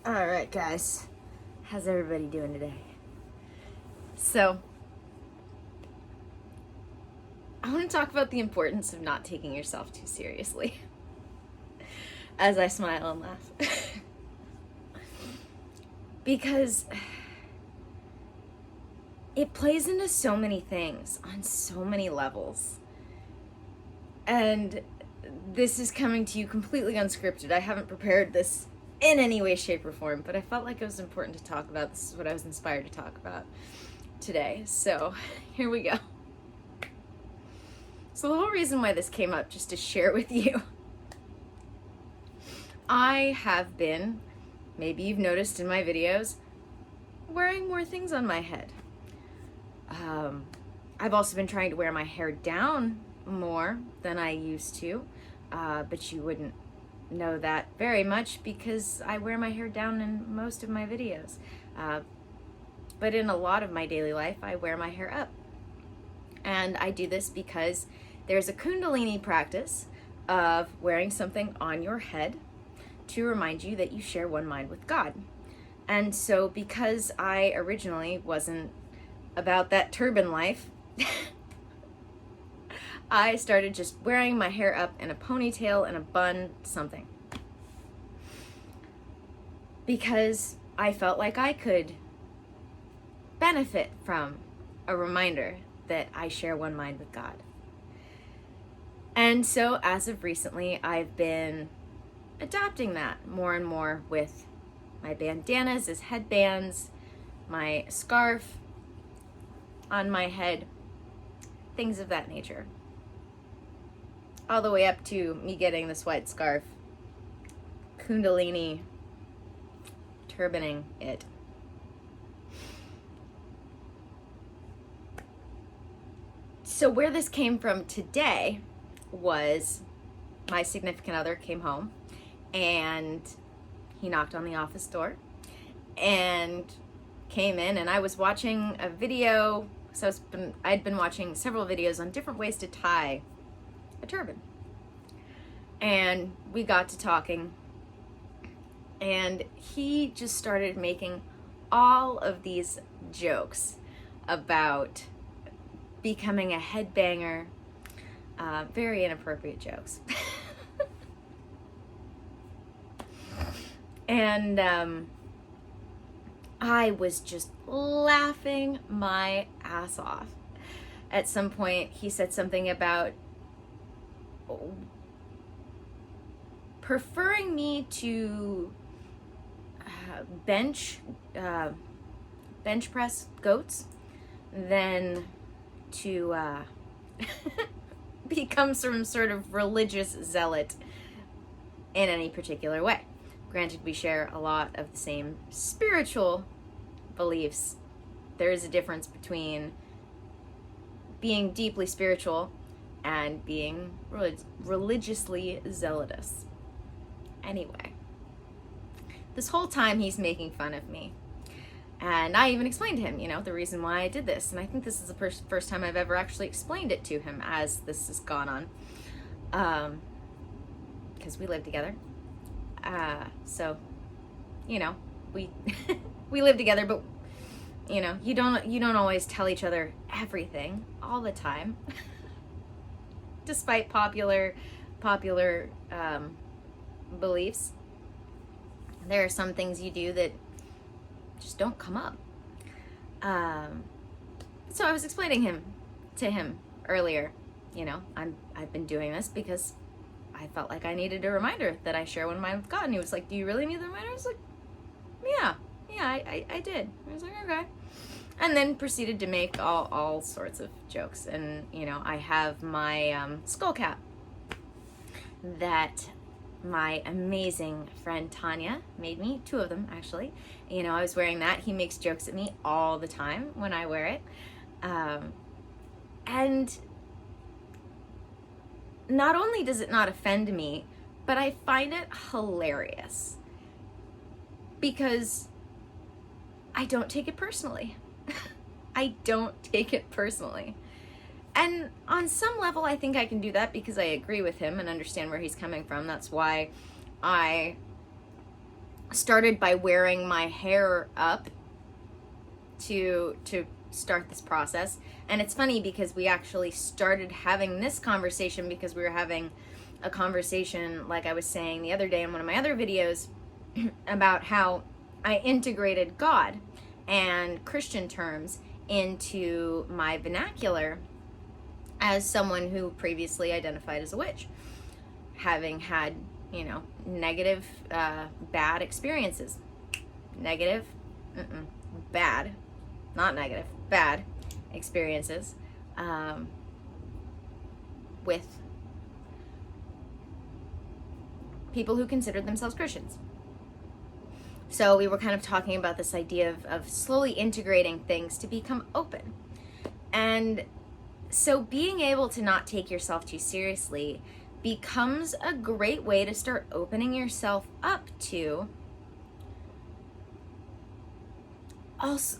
Alright guys, how's everybody doing today? So, I want to talk about the importance of not taking yourself too seriously. As I smile and laugh. Because it plays into so many things on so many levels. And this is coming to you completely unscripted. I haven't prepared this in any way, shape, or form, but I felt like it was important to talk about. This is what I was inspired to talk about today. So here we go. So the whole reason why this came up, just to share with you, I have been, maybe you've noticed in my videos, wearing more things on my head. I've also been trying to wear my hair down more than I used to, but you wouldn't know that very much because I wear my hair down in most of my videos. But in a lot of my daily life, I wear my hair up. And I do this because there's a Kundalini practice of wearing something on your head to remind you that you share one mind with God. And so because I originally wasn't about that turban life, I started just wearing my hair up in a ponytail and a bun, something. Because I felt like I could benefit from a reminder that I share one mind with God. And so as of recently, I've been adopting that more and more with my bandanas as headbands, my scarf on my head, things of that nature. All the way up to me getting this white scarf, Kundalini, turbaning it. So where this came from today was my significant other came home and he knocked on the office door and came in, and I was watching a video. So I'd been watching several videos on different ways to tie a turban. And we got to talking, and he just started making all of these jokes about becoming a headbanger, very inappropriate jokes. And I was just laughing my ass off. At some point, he said something about preferring me to bench press goats than to become some sort of religious zealot in any particular way. Granted, we share a lot of the same spiritual beliefs. There is a difference between being deeply spiritual and being religiously zealotous. Anyway, this whole time he's making fun of me. And I even explained to him, the reason why I did this. And I think this is the first time I've ever actually explained it to him as this has gone on. Because we live together. So, we we live together, but you don't always tell each other everything all the time. Despite popular beliefs, there are some things you do that just don't come up. So I was explaining to him earlier, I've been doing this because I felt like I needed a reminder that I share one mind with God. And he was like, do you really need the reminder? I was like, yeah, I did. I was like, okay. And then proceeded to make all sorts of jokes. And, I have my skull cap that my amazing friend Tanya made me, 2 of them actually. I was wearing that. He makes jokes at me all the time when I wear it. And not only does it not offend me, but I find it hilarious because I don't take it personally. I don't take it personally. And on some level, I think I can do that because I agree with him and understand where he's coming from. That's why I started by wearing my hair up to start this process. And it's funny because we actually started having this conversation because we were having a conversation, like I was saying the other day in one of my other videos, about how I integrated God and Christian terms into my vernacular as someone who previously identified as a witch, having had, negative, bad experiences. Negative, bad, not negative, bad experiences with people who considered themselves Christians. So we were kind of talking about this idea of slowly integrating things to become open. And so being able to not take yourself too seriously becomes a great way to start opening yourself up to,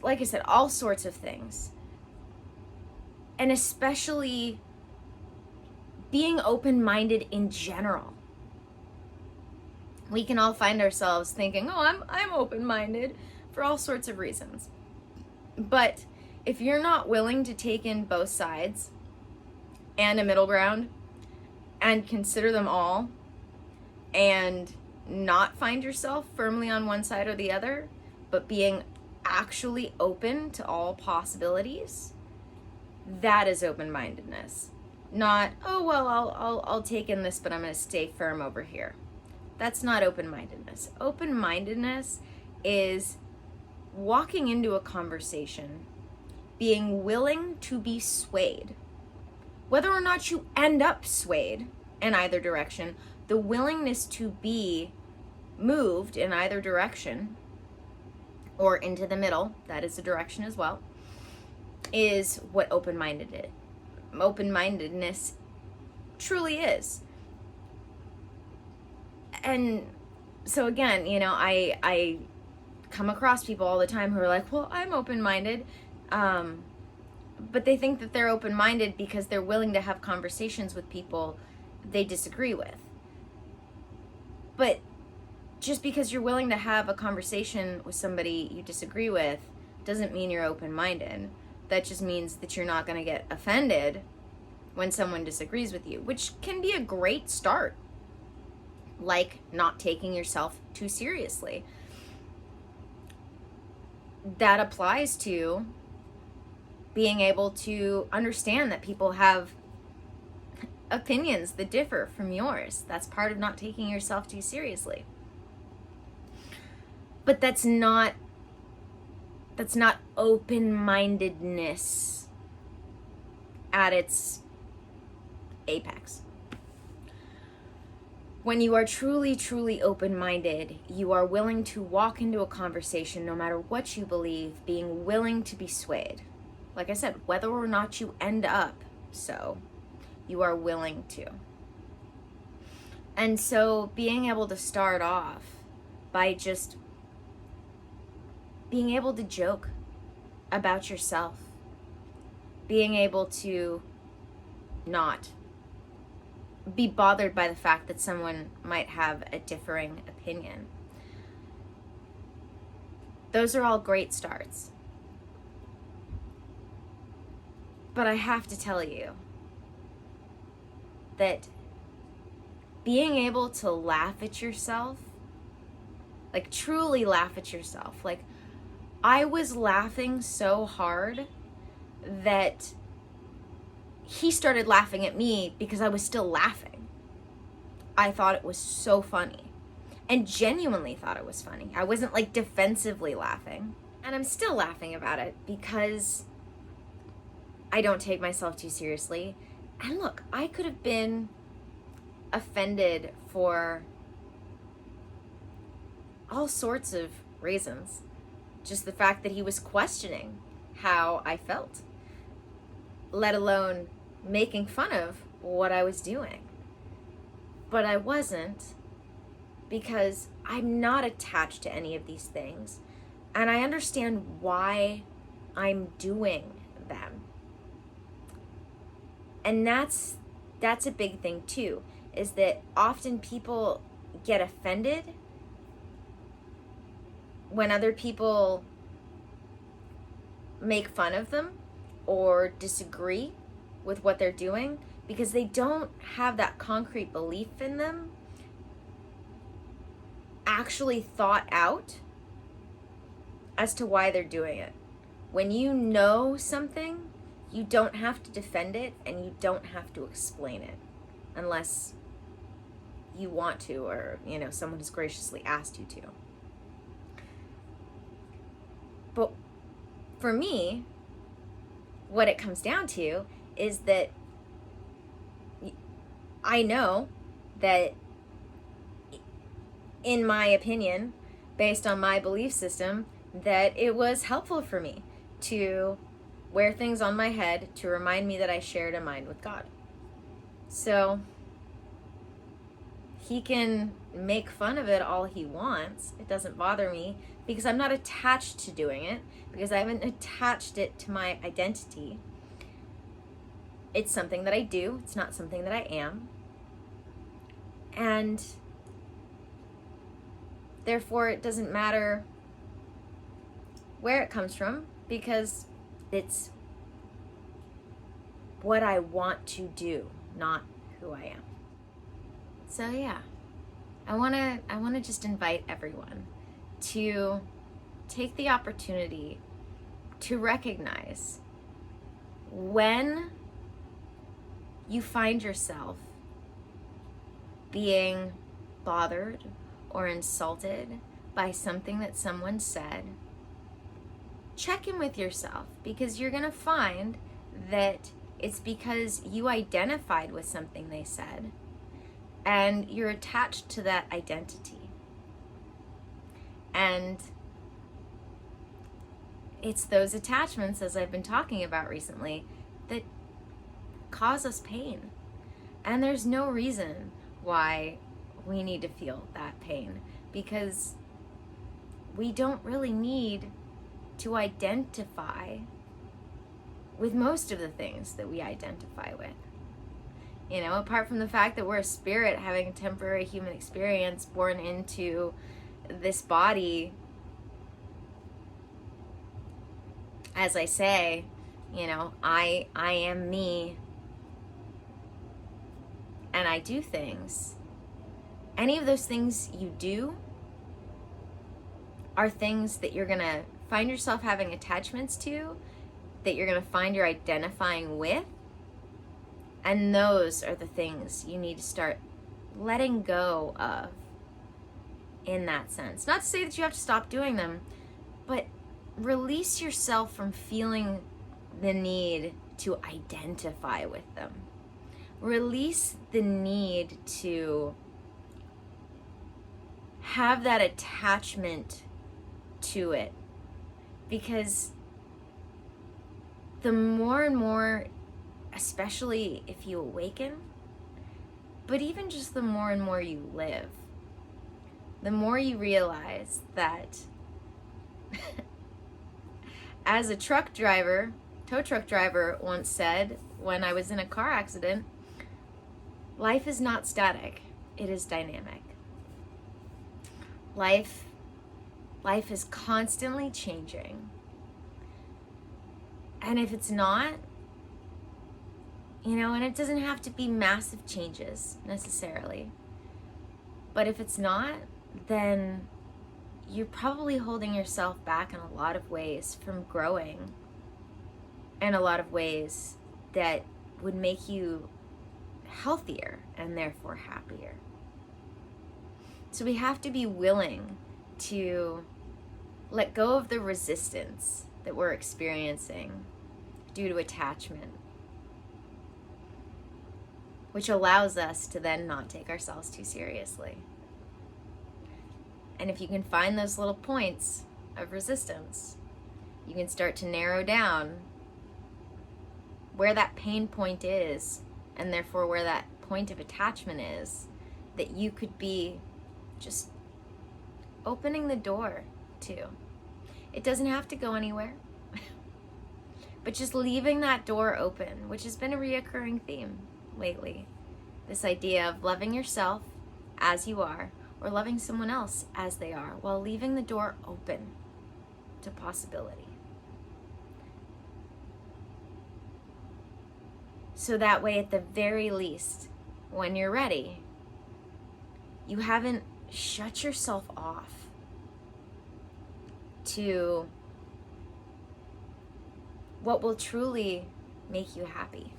like I said, all sorts of things. And especially being open-minded in general. We can all find ourselves thinking, oh, I'm open-minded for all sorts of reasons. But if you're not willing to take in both sides and a middle ground and consider them all and not find yourself firmly on one side or the other, but being actually open to all possibilities, that is open-mindedness. Not, oh, well, I'll take in this, but I'm going to stay firm over here. That's not open-mindedness. Open-mindedness is walking into a conversation, being willing to be swayed. Whether or not you end up swayed in either direction, the willingness to be moved in either direction or into the middle, that is a direction as well, is what open-mindedness truly is. And so again, I come across people all the time who are like, well, I'm open-minded, but they think that they're open-minded because they're willing to have conversations with people they disagree with. But just because you're willing to have a conversation with somebody you disagree with doesn't mean you're open-minded. That just means that you're not going to get offended when someone disagrees with you, which can be a great start. Like not taking yourself too seriously. That applies to being able to understand that people have opinions that differ from yours. That's part of not taking yourself too seriously. But that's not open-mindedness at its apex. When you are truly, truly open-minded, you are willing to walk into a conversation no matter what you believe, being willing to be swayed. Like I said, whether or not you end up so, you are willing to. And so being able to start off by just being able to joke about yourself, being able to not be bothered by the fact that someone might have a differing opinion. Those are all great starts. But I have to tell you that being able to laugh at yourself, like truly laugh at yourself, like I was laughing so hard that he started laughing at me because I was still laughing. I thought it was so funny and genuinely thought it was funny. I wasn't like defensively laughing, and I'm still laughing about it because I don't take myself too seriously. And look, I could have been offended for all sorts of reasons. Just the fact that he was questioning how I felt, let alone making fun of what I was doing. But I wasn't, because I'm not attached to any of these things, and I understand why I'm doing them. And that's a big thing too, is that often people get offended when other people make fun of them or disagree with what they're doing because they don't have that concrete belief in them actually thought out as to why they're doing it. When you know something, you don't have to defend it and you don't have to explain it unless you want to, or someone has graciously asked you to. But for me, what it comes down to is that I know that, in my opinion, based on my belief system, that it was helpful for me to wear things on my head to remind me that I shared a mind with God. So he can make fun of it all he wants. It doesn't bother me because I'm not attached to doing it, because I haven't attached it to my identity. It's something that I do. It's not something that I am. And therefore, it doesn't matter where it comes from, because it's what I want to do, not who I am. So yeah, I want to just invite everyone to take the opportunity to recognize when you find yourself being bothered or insulted by something that someone said. Check in with yourself, because you're going to find that it's because you identified with something they said and you're attached to that identity. And it's those attachments, as I've been talking about recently, that cause us pain. And there's no reason why we need to feel that pain, because we don't really need to identify with most of the things that we identify with. Apart from the fact that we're a spirit having a temporary human experience born into this body, as I say, I am me, and I do things. Any of those things you do are things that you're going to find yourself having attachments to, that you're going to find you're identifying with. And those are the things you need to start letting go of in that sense. Not to say that you have to stop doing them, but release yourself from feeling the need to identify with them. Release the need to have that attachment to it, because the more and more, especially if you awaken, but even just the more and more you live, the more you realize that as a tow truck driver once said when I was in a car accident, life is not static, it is dynamic. Life is constantly changing. And if it's not, and it doesn't have to be massive changes necessarily, but if it's not, then you're probably holding yourself back in a lot of ways from growing, in a lot of ways that would make you healthier and therefore happier. So we have to be willing to let go of the resistance that we're experiencing due to attachment, which allows us to then not take ourselves too seriously. And if you can find those little points of resistance, you can start to narrow down where that pain point is, and therefore where that point of attachment is, that you could be just opening the door to. It doesn't have to go anywhere, but just leaving that door open, which has been a reoccurring theme lately. This idea of loving yourself as you are, or loving someone else as they are, while leaving the door open to possibility. So that way, at the very least, when you're ready, you haven't shut yourself off to what will truly make you happy.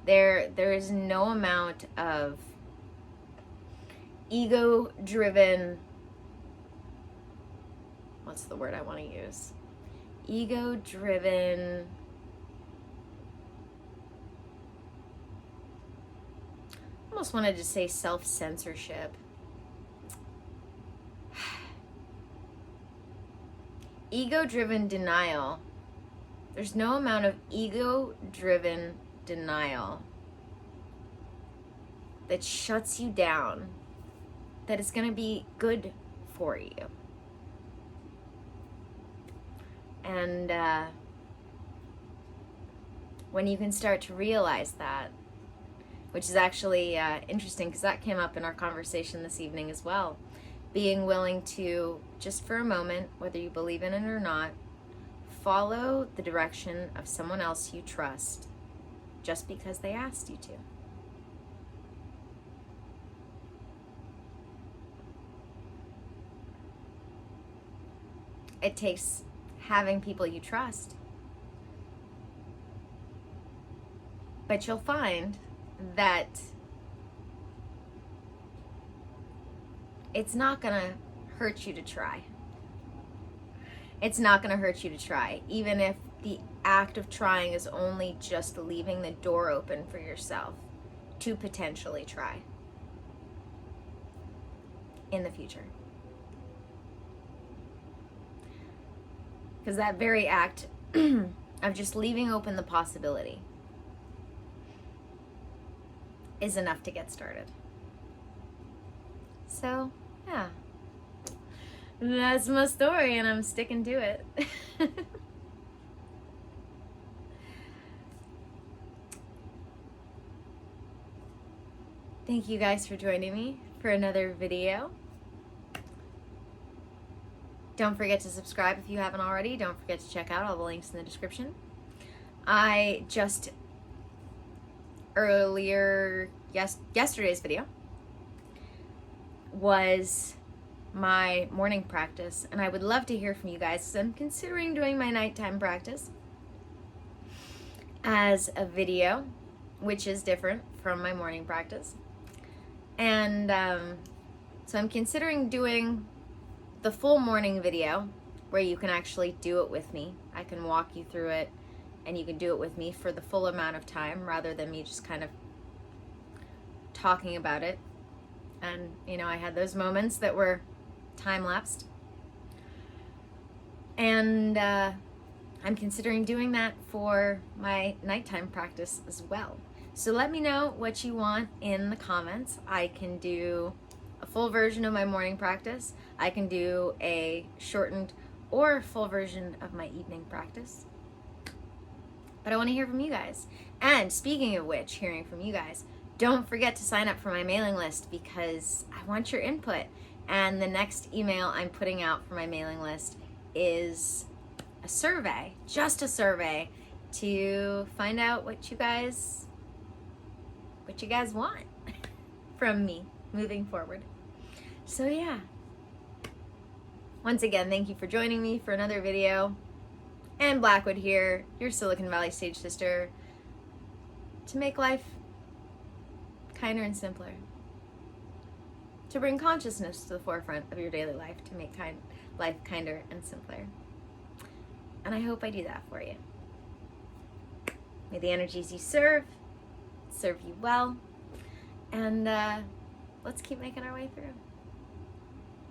There is no amount of ego-driven, what's the word I want to use? Ego-driven, almost wanted to say self-censorship. Ego-driven denial. There's no amount of ego-driven denial that shuts you down that is going to be good for you. And when you can start to realize that, which is actually interesting because that came up in our conversation this evening as well, being willing to, just for a moment, whether you believe in it or not, follow the direction of someone else you trust just because they asked you to. It takes having people you trust. But you'll find that it's not going to hurt you to try. It's not going to hurt you to try, even if the act of trying is only just leaving the door open for yourself to potentially try in the future. Because that very act of just leaving open the possibility is enough to get started. So, yeah. That's my story, and I'm sticking to it. Thank you guys for joining me for another video. Don't forget to subscribe if you haven't already. Don't forget to check out all the links in the description. I just yesterday's video was my morning practice, and I would love to hear from you guys. So I'm considering doing my nighttime practice as a video, which is different from my morning practice. And so I'm considering doing the full morning video where you can actually do it with me. I can walk you through it, and you can do it with me for the full amount of time rather than me just kind of talking about it. And, you know, I had those moments that were time-lapsed. And I'm considering doing that for my nighttime practice as well. So let me know what you want in the comments. I can do a full version of my morning practice. I can do a shortened or full version of my evening practice. But I want to hear from you guys. And speaking of which, hearing from you guys, don't forget to sign up for my mailing list because I want your input. And the next email I'm putting out for my mailing list is a survey, just a survey, to find out what you guys want from me moving forward. So yeah. Once again, thank you for joining me for another video. And Blackwood here, your Silicon Valley sage sister, to make life kinder and simpler. To bring consciousness to the forefront of your daily life, to make life kinder and simpler. And I hope I do that for you. May the energies you serve you well. And let's keep making our way through.